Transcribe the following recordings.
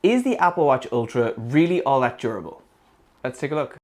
Is the Apple Watch Ultra really all that durable? Let's take a look.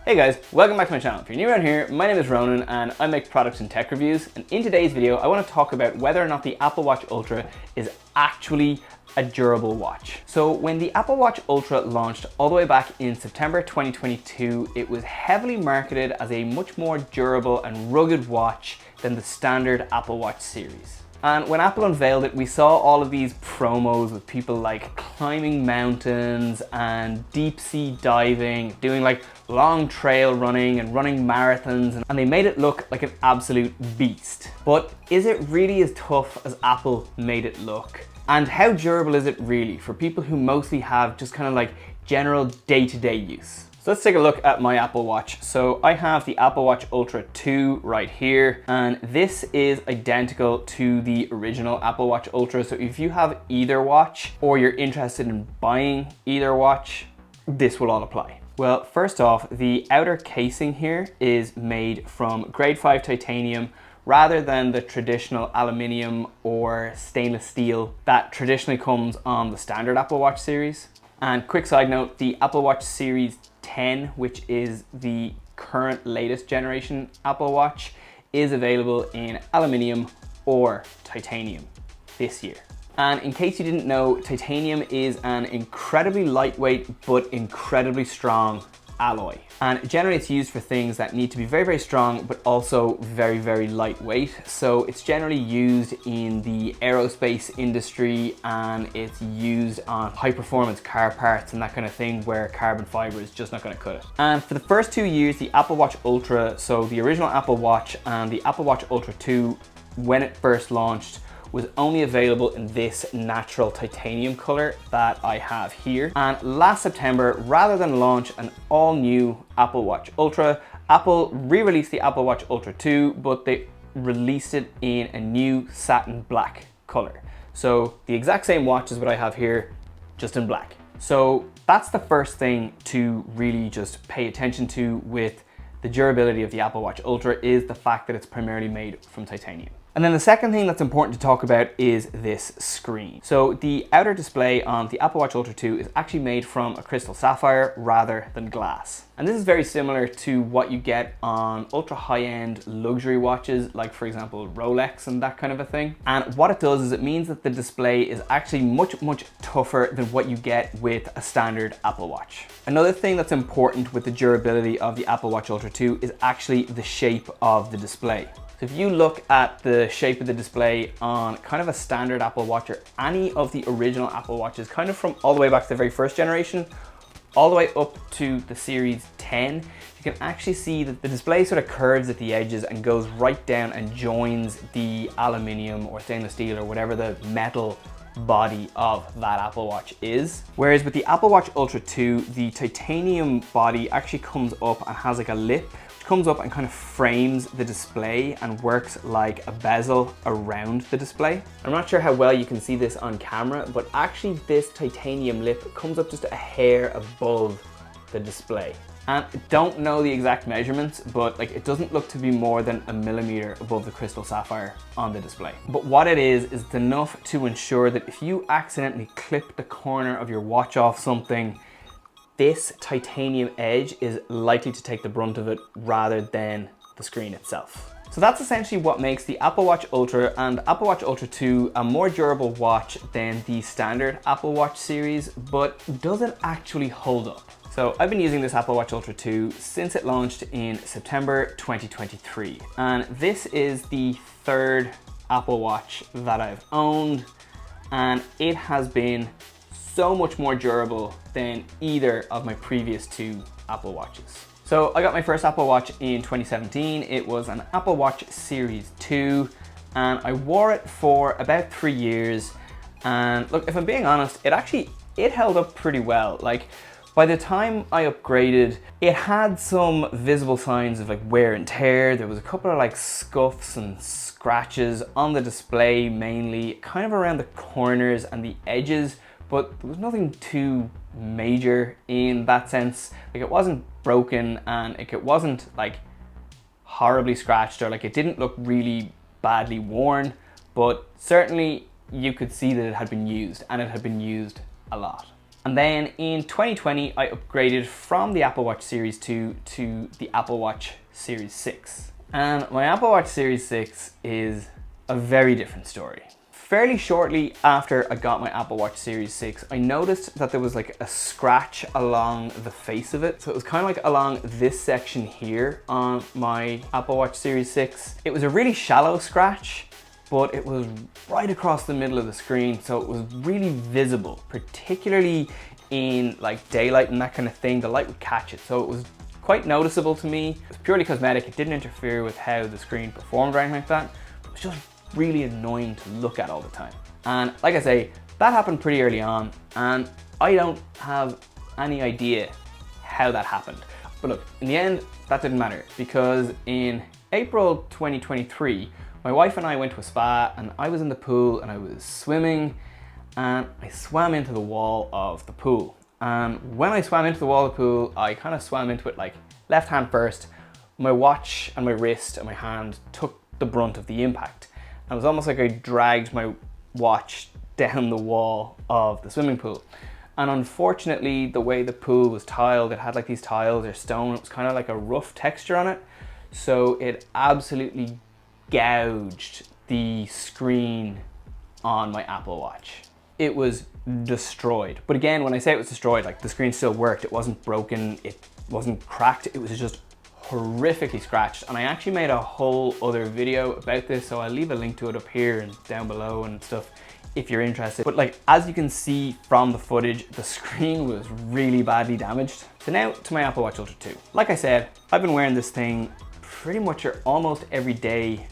Hey guys, welcome back to my channel. If you're new around here, my name is Ronan and I make products and tech reviews. And in today's video, I want to talk about whether or not the Apple Watch Ultra is actually a durable watch. So when the Apple Watch Ultra launched all the way back in September 2022, it was heavily marketed as a much more durable and rugged watch than the standard Apple Watch series. And when Apple unveiled it, we saw all of these promos with people like climbing mountains and deep sea diving, doing like long trail running and running marathons, and they made it look like an absolute beast. But is it really as tough as Apple made it look? And how durable is it really for people who mostly have just kind of like general day-to-day use? So let's take a look at my Apple Watch. So I have the Apple Watch Ultra 2 right here, and this is identical to the original Apple Watch Ultra. So if you have either watch or you're interested in buying either watch, this will all apply. Well, first off, the outer casing here is made from grade 5 titanium rather than the traditional aluminium or stainless steel that traditionally comes on the standard Apple Watch series. And quick side note, the Apple Watch Series 10, which is the current latest generation Apple Watch, is available in aluminium or titanium this year. And in case you didn't know, titanium is an incredibly lightweight but incredibly strong alloy. And generally it's used for things that need to be very, very strong, but also very, very lightweight. So it's generally used in the aerospace industry, and it's used on high performance car parts and that kind of thing where carbon fiber is just not going to cut it. And for the first 2 years, the Apple Watch Ultra, so the original Apple Watch and the Apple Watch Ultra 2, when it first launched, was only available in this natural titanium color that I have here. And last September, rather than launch an all new Apple Watch Ultra, Apple re-released the Apple Watch Ultra 2, but they released it in a new satin black color. So the exact same watch as what I have here, just in black. So that's the first thing to really just pay attention to with the durability of the Apple Watch Ultra, is the fact that it's primarily made from titanium. And then the second thing that's important to talk about is this screen. So the outer display on the Apple Watch Ultra 2 is actually made from a crystal sapphire rather than glass. And this is very similar to what you get on ultra high-end luxury watches, like for example Rolex and that kind of a thing. And what it does is it means that the display is actually much, much tougher than what you get with a standard Apple Watch. Another thing that's important with the durability of the Apple Watch Ultra 2 is actually the shape of the display. So if you look at the shape of the display on kind of a standard Apple Watch or any of the original Apple Watches, kind of from all the way back to the very first generation, all the way up to the Series 10, you can actually see that the display sort of curves at the edges and goes right down and joins the aluminium or stainless steel or whatever the metal body of that Apple Watch is. Whereas with the Apple Watch Ultra 2, the titanium body actually comes up and has like a lip, comes up and kind of frames the display and works like a bezel around the display. I'm not sure how well you can see this on camera, but actually this titanium lip comes up just a hair above the display. And I don't know the exact measurements, but like it doesn't look to be more than a millimeter above the crystal sapphire on the display. But what it is enough to ensure that if you accidentally clip the corner of your watch off something, this titanium edge is likely to take the brunt of it rather than the screen itself. So that's essentially what makes the Apple Watch Ultra and Apple Watch Ultra 2 a more durable watch than the standard Apple Watch series, but does it actually hold up? So I've been using this Apple Watch Ultra 2 since it launched in September 2023. And this is the third Apple Watch that I've owned, and it has been so much more durable than either of my previous two Apple Watches. So I got my first Apple Watch in 2017. It was an Apple Watch Series 2, and I wore it for about 3 years. And look, if I'm being honest, it held up pretty well. Like, by the time I upgraded, it had some visible signs of like wear and tear. There was a couple of like scuffs and scratches on the display, mainly kind of around the corners and the edges, but there was nothing too major in that sense. Like, it wasn't broken, and it wasn't like horribly scratched, or like it didn't look really badly worn, but certainly you could see that it had been used, and it had been used a lot. And then in 2020, I upgraded from the Apple Watch Series 2 to the Apple Watch Series 6. And my Apple Watch Series 6 is a very different story. Fairly shortly after I got my Apple Watch Series 6, I noticed that there was like a scratch along the face of it. So it was kind of like along this section here on my Apple Watch Series 6. It was a really shallow scratch, but it was right across the middle of the screen. So it was really visible, particularly in like daylight and that kind of thing. The light would catch it. So it was quite noticeable to me. It was purely cosmetic. It didn't interfere with how the screen performed or anything like that. It was just really annoying to look at all the time. And like I say, that happened pretty early on, and I don't have any idea how that happened. But look, in the end, that didn't matter, because in April 2023, my wife and I went to a spa, and I was in the pool and I was swimming, and I swam into the wall of the pool. And when I swam into the wall of the pool, I kind of swam into it like left hand first. My watch and my wrist and my hand took the brunt of the impact. It was almost like I dragged my watch down the wall of the swimming pool. And unfortunately, the way the pool was tiled, it had like these tiles or stone. It was kind of like a rough texture on it. So it absolutely gouged the screen on my Apple Watch. It was destroyed. But again, when I say it was destroyed, like the screen still worked. It wasn't broken, it wasn't cracked. It was just horrifically scratched, and I actually made a whole other video about this, so I'll leave a link to it up here and down below and stuff if you're interested. But like, as you can see from the footage, the screen was really badly damaged. So now to my Apple Watch Ultra 2. Like I said, I've been wearing this thing pretty much almost every day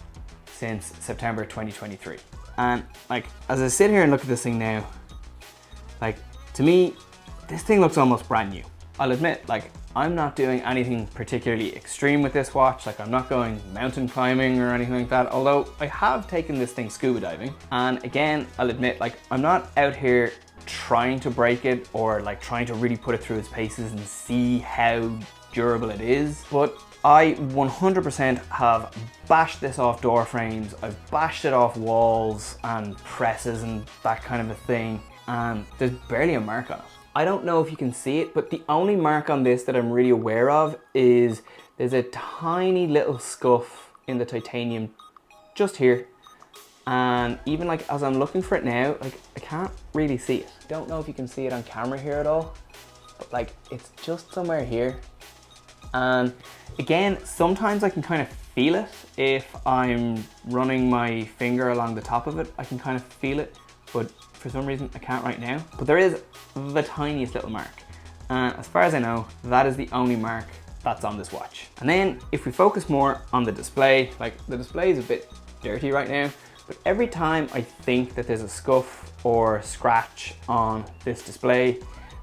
since September 2023. And like, as I sit here and look at this thing now, like, to me, this thing looks almost brand new. I'll admit, like, I'm not doing anything particularly extreme with this watch. Like, I'm not going mountain climbing or anything like that, although I have taken this thing scuba diving. And again, I'll admit, like, I'm not out here trying to break it or like trying to really put it through its paces and see how durable it is. But I 100% have bashed this off door frames. I've bashed it off walls and presses and that kind of a thing. And there's barely a mark on it. I don't know if you can see it, but the only mark on this that I'm really aware of is there's a tiny little scuff in the titanium just here. And even like as I'm looking for it now, like I can't really see it. Don't know if you can see it on camera here at all, but like it's just somewhere here. And again, sometimes I can kind of feel it if I'm running my finger along the top of it. I can kind of feel it, but for some reason I can't right now. But there is the tiniest little mark. And as far as I know, that is the only mark that's on this watch. And then if we focus more on the display, like the display is a bit dirty right now, but every time I think that there's a scuff or scratch on this display,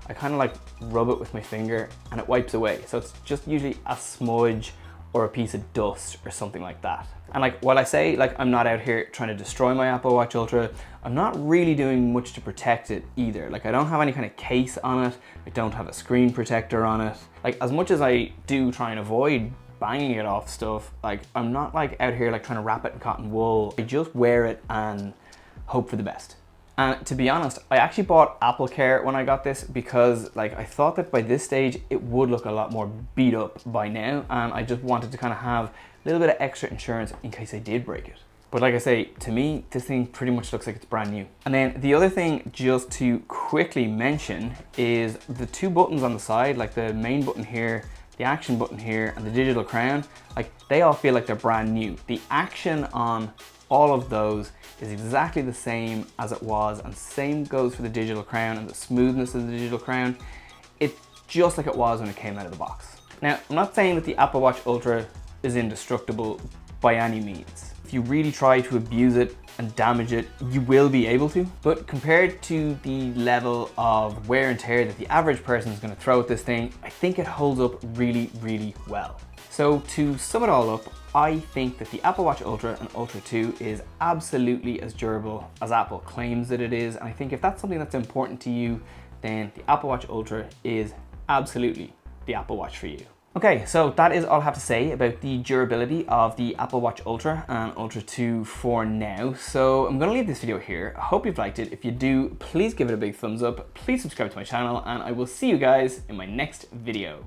I kind of like rub it with my finger and it wipes away. So it's just usually a smudge or a piece of dust or something like that. And like, while I say like I'm not out here trying to destroy my Apple Watch Ultra, I'm not really doing much to protect it either. Like I don't have any kind of case on it. I don't have a screen protector on it. Like as much as I do try and avoid banging it off stuff, like I'm not like out here like trying to wrap it in cotton wool. I just wear it and hope for the best. And to be honest, I actually bought Apple Care when I got this because like I thought that by this stage it would look a lot more beat up by now, and I just wanted to kind of have a little bit of extra insurance in case I did break it. But like I say, to me, this thing pretty much looks like it's brand new. And then the other thing just to quickly mention is the two buttons on the side, like the main button here, the action button here, and the digital crown, like they all feel like they're brand new. The action on all of those is exactly the same as it was, and same goes for the digital crown and the smoothness of the digital crown. It's just like it was when it came out of the box. Now, I'm not saying that the Apple Watch Ultra is indestructible by any means. If you really try to abuse it and damage it, you will be able to. But compared to the level of wear and tear that the average person is going to throw at this thing, I think it holds up really, really well. So to sum it all up, I think that the Apple Watch Ultra and Ultra 2 is absolutely as durable as Apple claims that it is. And I think if that's something that's important to you, then the Apple Watch Ultra is absolutely the Apple Watch for you. Okay, so that is all I have to say about the durability of the Apple Watch Ultra and Ultra 2 for now. So I'm going to leave this video here. I hope you've liked it. If you do, please give it a big thumbs up. Please subscribe to my channel, and I will see you guys in my next video.